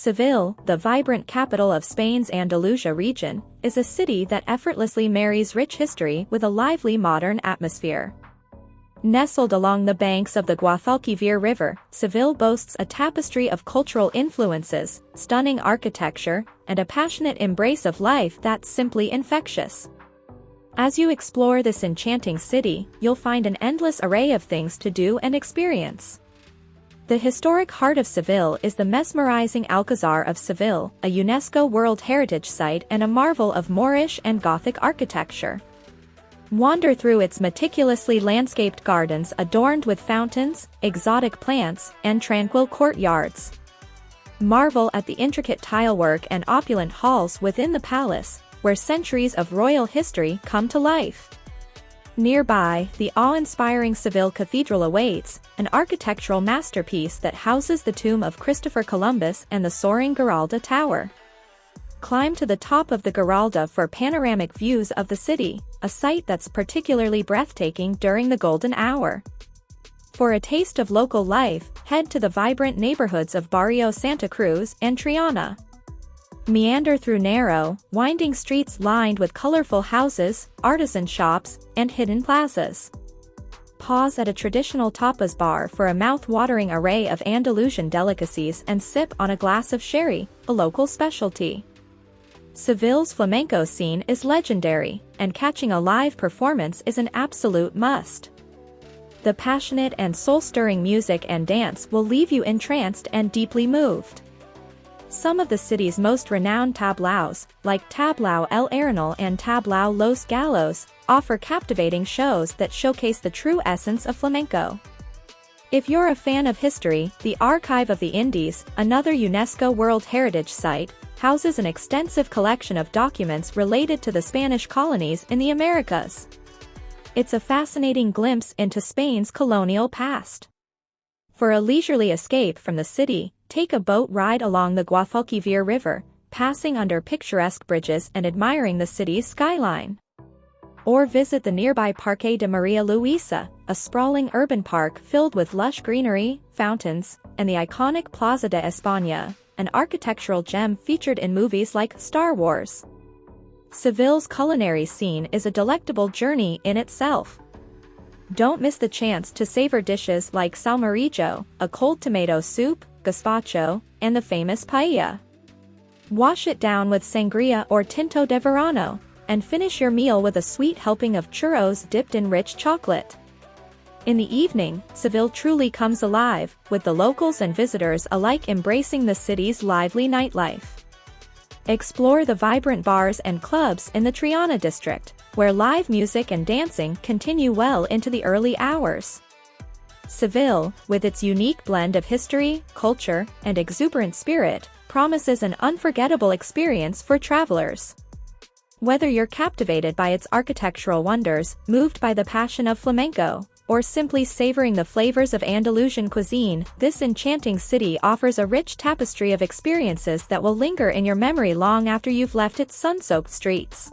Seville, the vibrant capital of Spain's Andalusia region, is a city that effortlessly marries rich history with a lively modern atmosphere. Nestled along the banks of the Guadalquivir River, Seville boasts a tapestry of cultural influences, stunning architecture, and a passionate embrace of life that's simply infectious. As you explore this enchanting city, you'll find an endless array of things to do and experience. The historic heart of Seville is the mesmerizing Alcazar of Seville, a UNESCO World Heritage Site and a marvel of Moorish and Gothic architecture. Wander through its meticulously landscaped gardens adorned with fountains, exotic plants, and tranquil courtyards. Marvel at the intricate tilework and opulent halls within the palace, where centuries of royal history come to life. Nearby, the awe-inspiring Seville Cathedral awaits, an architectural masterpiece that houses the tomb of Christopher Columbus and the soaring Giralda Tower. Climb to the top of the Giralda for panoramic views of the city, a sight that's particularly breathtaking during the golden hour. For a taste of local life, head to the vibrant neighborhoods of Barrio Santa Cruz and Triana. Meander through narrow, winding streets lined with colorful houses, artisan shops, and hidden plazas. Pause at a traditional tapas bar for a mouth-watering array of Andalusian delicacies and sip on a glass of sherry, a local specialty. Seville's flamenco scene is legendary, and catching a live performance is an absolute must. The passionate and soul-stirring music and dance will leave you entranced and deeply moved. Some of the city's most renowned tablaos, like Tablao El Arenal and Tablao Los Gallos, offer captivating shows that showcase the true essence of flamenco. If you're a fan of history, the Archive of the Indies, another UNESCO World Heritage Site, houses an extensive collection of documents related to the Spanish colonies in the Americas. It's a fascinating glimpse into Spain's colonial past. For a leisurely escape from the city, take a boat ride along the Guadalquivir River, passing under picturesque bridges and admiring the city's skyline. Or visit the nearby Parque de Maria Luisa, a sprawling urban park filled with lush greenery, fountains, and the iconic Plaza de España, an architectural gem featured in movies like Star Wars. Seville's culinary scene is a delectable journey in itself. Don't miss the chance to savor dishes like salmorejo, a cold tomato soup, gazpacho, and the famous paella. Wash it down with sangria or tinto de verano, and finish your meal with a sweet helping of churros dipped in rich chocolate. In the evening, Seville truly comes alive, with the locals and visitors alike embracing the city's lively nightlife. Explore the vibrant bars and clubs in the Triana district, where live music and dancing continue well into the early hours. Seville, with its unique blend of history, culture, and exuberant spirit, promises an unforgettable experience for travelers. Whether you're captivated by its architectural wonders, moved by the passion of flamenco, or simply savoring the flavors of Andalusian cuisine, this enchanting city offers a rich tapestry of experiences that will linger in your memory long after you've left its sun-soaked streets.